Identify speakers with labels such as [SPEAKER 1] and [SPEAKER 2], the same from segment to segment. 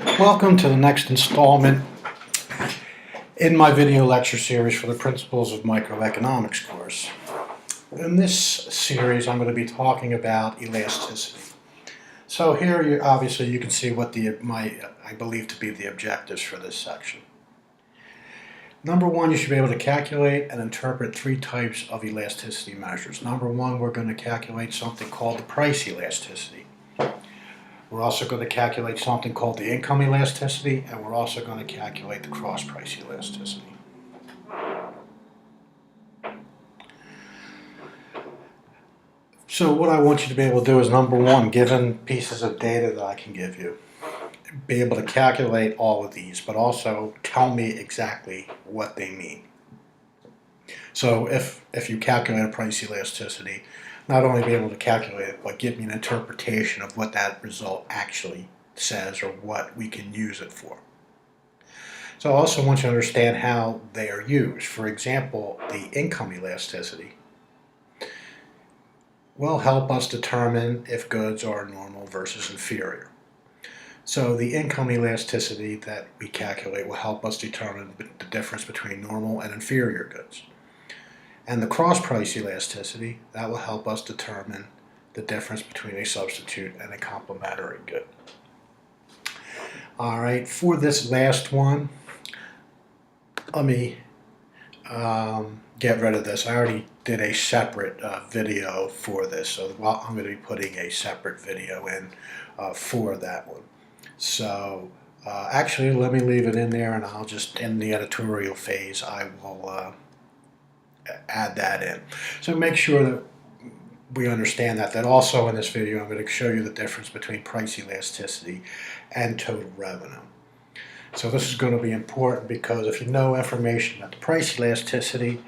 [SPEAKER 1] Welcome to the next installment in my video lecture series for the Principles of Microeconomics course. In this series, I'm going to be talking about elasticity. So here, obviously, you can see what I believe to be the objectives for this section. Number one, you should be able to calculate and interpret three types of elasticity measures. Number one, we're going to calculate something called the price elasticity. We're also going to calculate something called the income elasticity, and we're also going to calculate the cross-price elasticity. So what I want you to be able to do is, number one, given pieces of data that I can give you, be able to calculate all of these, but also tell me exactly what they mean. So if you calculate a price elasticity, not only be able to calculate it, but give me an interpretation of what that result actually says or what we can use it for. So I also want you to understand how they are used. For example, the income elasticity will help us determine if goods are normal versus inferior. So the income elasticity that we calculate will help us determine the difference between normal and inferior goods. And the cross-price elasticity, that will help us determine the difference between a substitute and a complementary good. All right, for this last one, let me get rid of this. I already did a separate video for this, so I'm going to be putting a separate video in for that one. So actually, let me leave it in there, and I'll just, in the editorial phase, I will add that in. So make sure that we understand that also in this video I'm going to show you the difference between price elasticity and total revenue. So this is going to be important because if you know information about the price elasticity,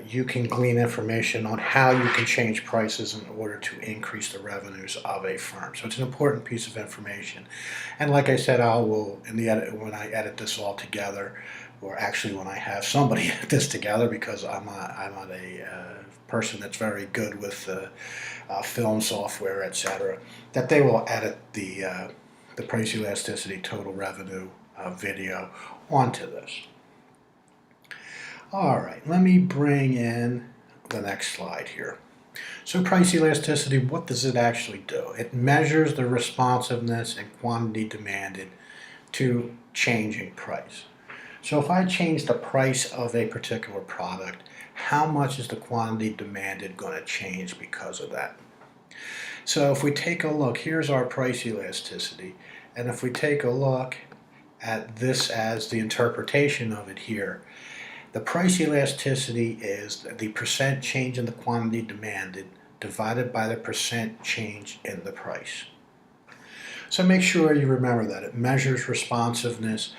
[SPEAKER 1] you can glean information on how you can change prices in order to increase the revenues of a firm. So it's an important piece of information. And like I said, I will, in the edit, when I edit this all together, or actually when I have somebody edit this together, because I'm not a person that's very good with film software, etc., that they will edit the price elasticity total revenue video onto this. All right, let me bring in the next slide here. So price elasticity, what does it actually do? It measures the responsiveness and quantity demanded to changing price. So if I change the price of a particular product, how much is the quantity demanded going to change because of that? So if we take a look, here's our price elasticity, and if we take a look at this as the interpretation of it here, the price elasticity is the percent change in the quantity demanded divided by the percent change in the price. So make sure you remember that. It measures responsiveness.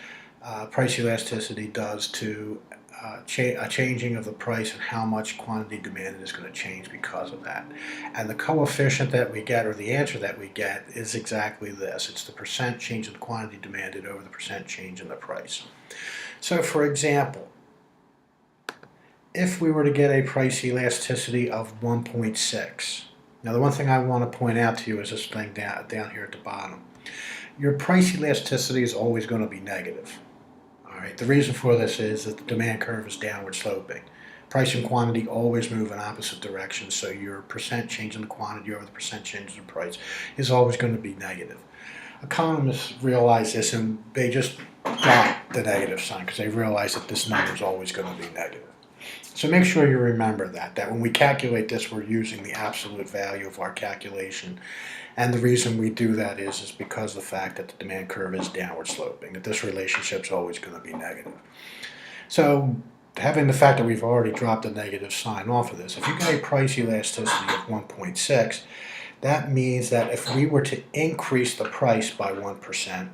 [SPEAKER 1] Price elasticity does to a changing of the price and how much quantity demanded is going to change because of that. And the coefficient that we get, or the answer that we get, is exactly this. It's the percent change in the quantity demanded over the percent change in the price. So for example, if we were to get a price elasticity of 1.6, now the one thing I want to point out to you is this thing down here at the bottom. Your price elasticity is always going to be negative. All right. The reason for this is that the demand curve is downward sloping. Price and quantity always move in opposite directions, so your percent change in the quantity over the percent change in the price is always going to be negative. Economists realize this, and they just dot the negative sign because they realize that this number is always going to be negative. So make sure you remember that when we calculate this, we're using the absolute value of our calculation. And the reason we do that is because of the fact that the demand curve is downward sloping, that this relationship is always going to be negative. So having the fact that we've already dropped a negative sign off of this, if you get a price elasticity of 1.6, that means that if we were to increase the price by 1%,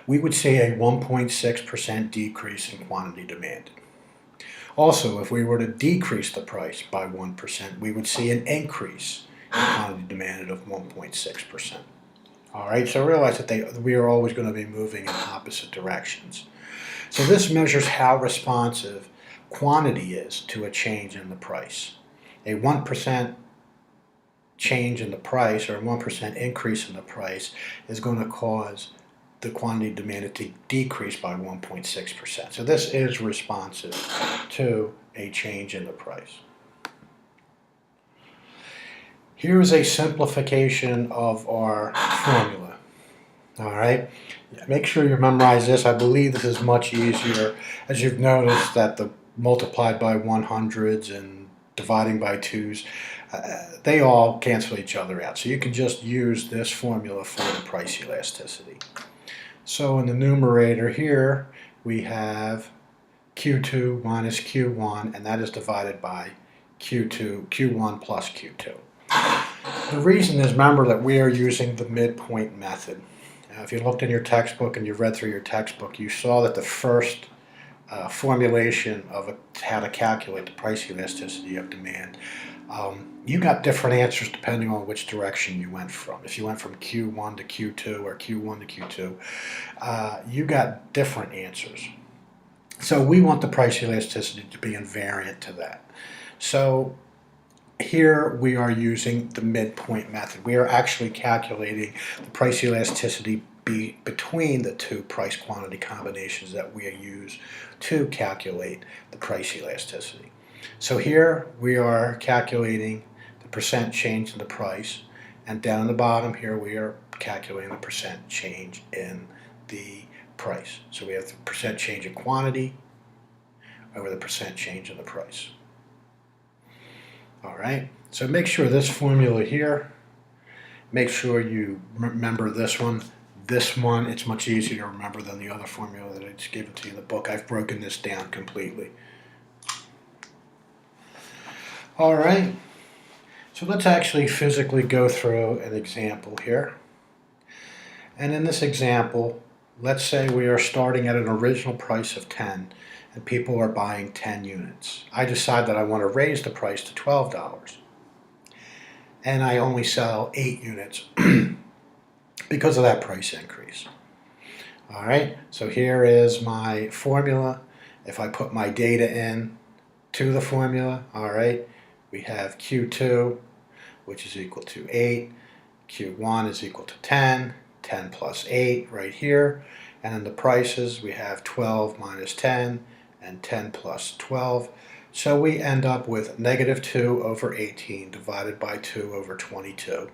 [SPEAKER 1] we would see a 1.6% decrease in quantity demanded. Also, if we were to decrease the price by 1%, we would see an increase in quantity demanded of 1.6%. All right, so realize that we are always going to be moving in opposite directions. So this measures how responsive quantity is to a change in the price. A 1% change in the price or a 1% increase in the price is going to cause the quantity demanded to decrease by 1.6%. So this is responsive to a change in the price. Here's a simplification of our formula. All right, make sure you memorize this. I believe this is much easier, as you've noticed that the multiplied by 100s and dividing by 2s, they all cancel each other out. So you can just use this formula for the price elasticity. So in the numerator here, we have Q2 minus Q1, and that is divided by Q1 plus Q2. The reason is, remember that we are using the midpoint method. Now, if you looked in your textbook and you read through your textbook, you saw that the first formulation of how to calculate the price elasticity of demand, you got different answers depending on which direction you went from. If you went from Q1 to Q2 or Q1 to Q2, you got different answers. So we want the price elasticity to be invariant to that. So here we are using the midpoint method. We are actually calculating the price elasticity between the two price quantity combinations that we use to calculate the price elasticity. So here we are calculating the percent change in the price, and down in the bottom here we are calculating the percent change in the price. So we have the percent change in quantity over the percent change in the price. All right, so make sure this formula here, make sure you remember this one. This one, it's much easier to remember than the other formula that I just gave to you in the book. I've broken this down completely. All right, so let's actually physically go through an example here. And in this example, let's say we are starting at an original price of 10 and people are buying 10 units. I decide that I want to raise the price to $12 and I only sell 8 units because of that price increase. All right, so here is my formula. If I put my data in to the formula, all right, we have Q2, which is equal to 8, Q1 is equal to 10, 10 plus 8 right here, and in the prices we have 12 minus 10 and 10 plus 12. So we end up with negative 2 over 18 divided by 2 over 22.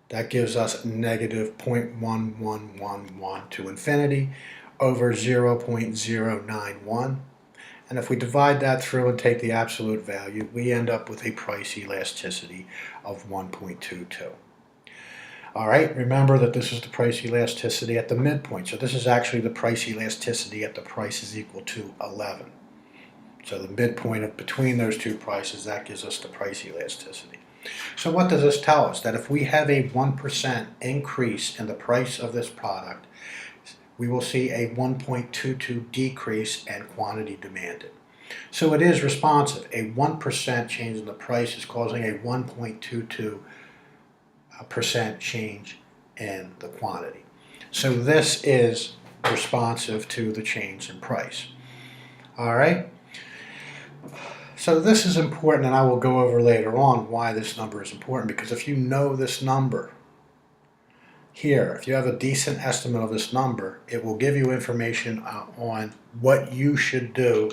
[SPEAKER 1] That gives us negative 0.1111 to infinity over 0.091. And if we divide that through and take the absolute value, we end up with a price elasticity of 1.22. All right, remember that this is the price elasticity at the midpoint. So this is actually the price elasticity at the price is equal to 11. So the midpoint of between those two prices, that gives us the price elasticity. So what does this tell us? That if we have a 1% increase in the price of this product, we will see a 1.22 decrease in quantity demanded. So it is responsive. A 1% change in the price is causing a 1.22% change in the quantity. So this is responsive to the change in price. All right. So this is important, and I will go over later on why this number is important, because if you know this number here, if you have a decent estimate of this number, it will give you information on what you should do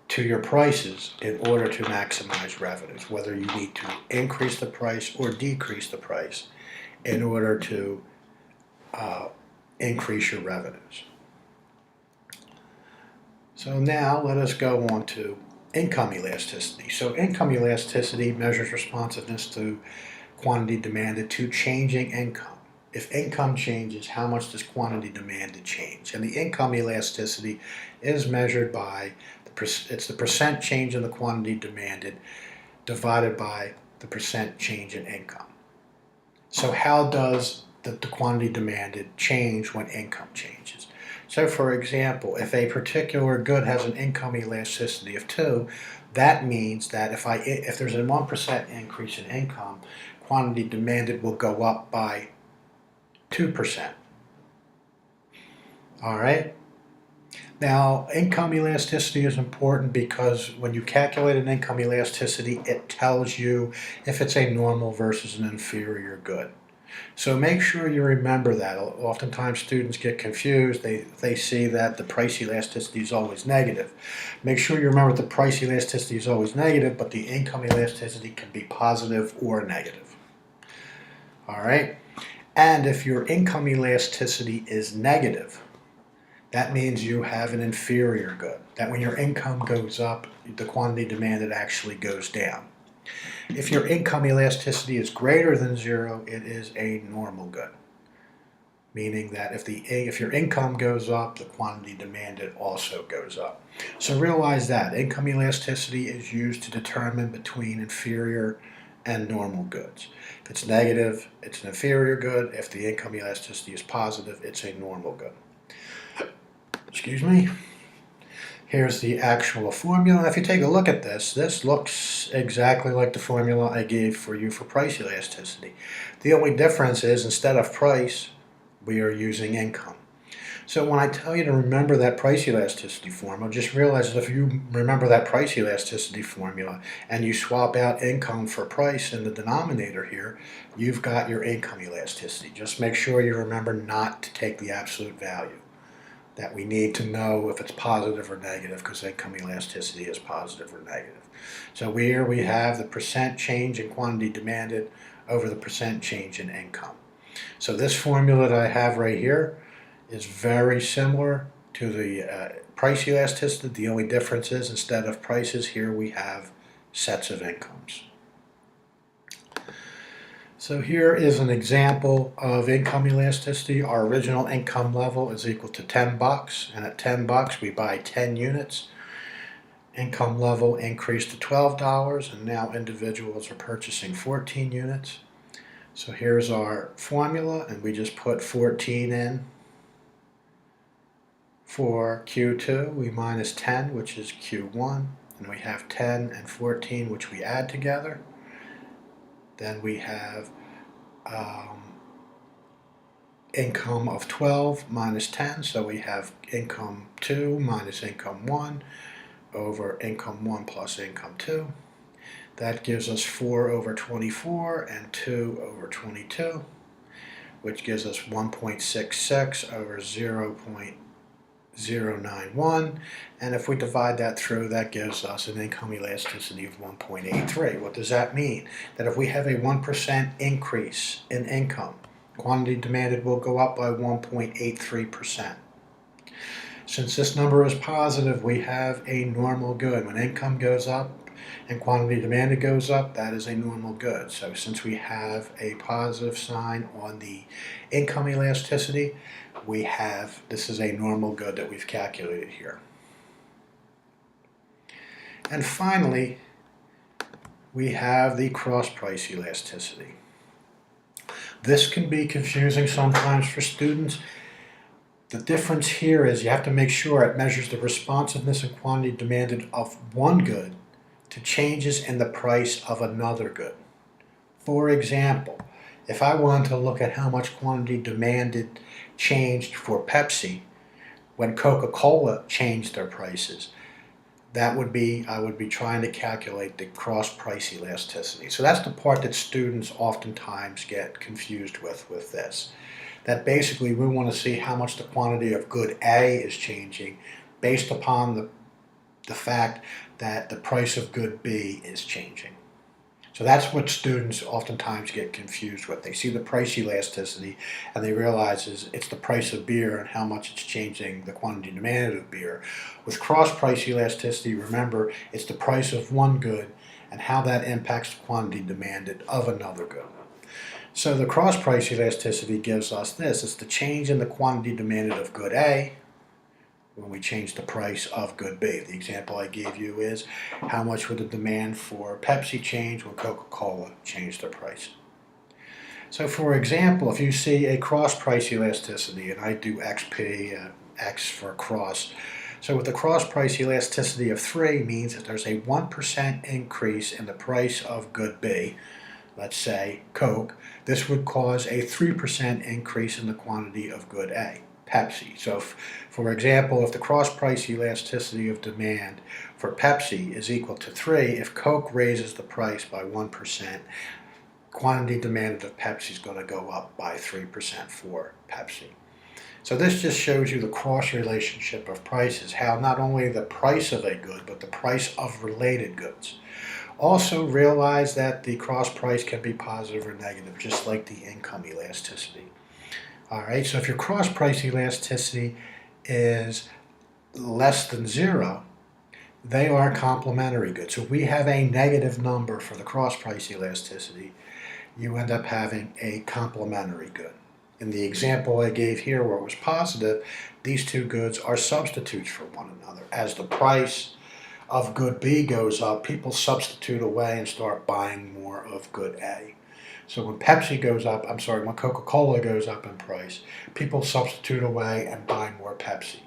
[SPEAKER 1] to your prices in order to maximize revenues, whether you need to increase the price or decrease the price in order to increase your revenues. So now let us go on to income elasticity. So income elasticity measures responsiveness to quantity demanded to changing income. If income changes, how much does quantity demanded change? And the income elasticity is measured by, it's the percent change in the quantity demanded divided by the percent change in income. So how does the quantity demanded change when income changes? So for example, if a particular good has an income elasticity of 2, that means that if there's a 1% increase in income, quantity demanded will go up by 2%. All right? Now, income elasticity is important because when you calculate an income elasticity, it tells you if it's a normal versus an inferior good. So make sure you remember that. Oftentimes students get confused. They see that the price elasticity is always negative. Make sure you remember the price elasticity is always negative, but the income elasticity can be positive or negative. All right? And if your income elasticity is negative, that means you have an inferior good. That when your income goes up, the quantity demanded actually goes down. If your income elasticity is greater than 0, it is a normal good, meaning that if your income goes up, the quantity demanded also goes up. So realize that income elasticity is used to determine between inferior and normal goods. If it's negative, it's an inferior good. If the income elasticity is positive, it's a normal good. Excuse me. Here's the actual formula. If you take a look at this, this looks exactly like the formula I gave for you for price elasticity. The only difference is instead of price, we are using income. So when I tell you to remember that price elasticity formula, just realize that if you remember that price elasticity formula and you swap out income for price in the denominator here, you've got your income elasticity. Just make sure you remember not to take the absolute value. That we need to know if it's positive or negative, because income elasticity is positive or negative. So here we have the percent change in quantity demanded over the percent change in income. So this formula that I have right here is very similar to the price elasticity. The only difference is instead of prices, here we have sets of incomes. So here is an example of income elasticity. Our original income level is equal to $10, and at $10 we buy 10 units. Income level increased to $12, and now individuals are purchasing 14 units. So here's our formula, and we just put 14 in for Q2. We minus 10, which is Q1, and we have 10 and 14, which we add together. Then we have income of 12 minus 10, so we have income 2 minus income 1 over income 1 plus income 2. That gives us 4 over 24 and 2 over 22, which gives us 1.66 over 0.091, and if we divide that through, that gives us an income elasticity of 1.83. What does that mean? That if we have a 1% increase in income, quantity demanded will go up by 1.83%. Since this number is positive, we have a normal good. When income goes up and quantity demanded goes up, that is a normal good. So since we have a positive sign on the income elasticity, this is a normal good that we've calculated here. And finally, we have the cross price elasticity. This can be confusing sometimes for students. The difference here is you have to make sure it measures the responsiveness and quantity demanded of one good to changes in the price of another good. For example, if I wanted to look at how much quantity demanded changed for Pepsi when Coca-Cola changed their prices, I would be trying to calculate the cross price elasticity. So that's the part that students oftentimes get confused with this. That basically we want to see how much the quantity of good A is changing based upon the fact that the price of good B is changing. So that's what students oftentimes get confused with. They see the price elasticity and they realize it's the price of beer and how much it's changing the quantity demanded of beer. With cross price elasticity, remember, it's the price of one good and how that impacts the quantity demanded of another good. So the cross price elasticity gives us this. It's the change in the quantity demanded of good A when we change the price of good B. The example I gave you is how much would the demand for Pepsi change when Coca-Cola changed their price. So for example, if you see a cross price elasticity, and I do XP, X for cross, so with the cross price elasticity of 3 means that there's a 1% increase in the price of good B, let's say Coke, this would cause a 3% increase in the quantity of good A, Pepsi. So for example, if the cross price elasticity of demand for Pepsi is equal to 3, if Coke raises the price by 1%, quantity demanded of Pepsi is going to go up by 3% for Pepsi. So this just shows you the cross relationship of prices, how not only the price of a good, but the price of related goods. Also realize that the cross price can be positive or negative, just like the income elasticity. All right, so if your cross price elasticity is less than 0, they are complementary goods. So if we have a negative number for the cross price elasticity, you end up having a complementary good. In the example I gave here where it was positive, these two goods are substitutes for one another. As the price of good B goes up, people substitute away and start buying more of good A. So when when Coca-Cola goes up in price, people substitute away and buy more Pepsi.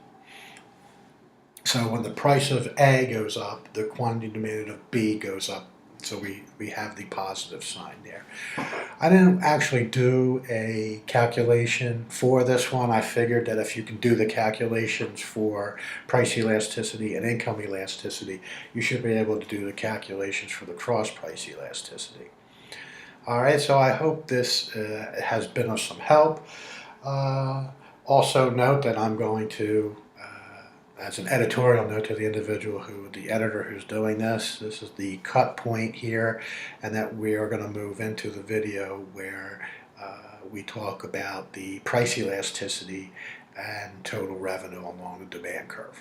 [SPEAKER 1] So when the price of A goes up, the quantity demanded of B goes up. So we have the positive sign there. I didn't actually do a calculation for this one. I figured that if you can do the calculations for price elasticity and income elasticity, you should be able to do the calculations for the cross price elasticity. All right, so I hope this has been of some help. Also note that I'm going to, as an editorial note to the the editor who's doing this is the cut point here, and that we are going to move into the video where we talk about the price elasticity and total revenue along the demand curve.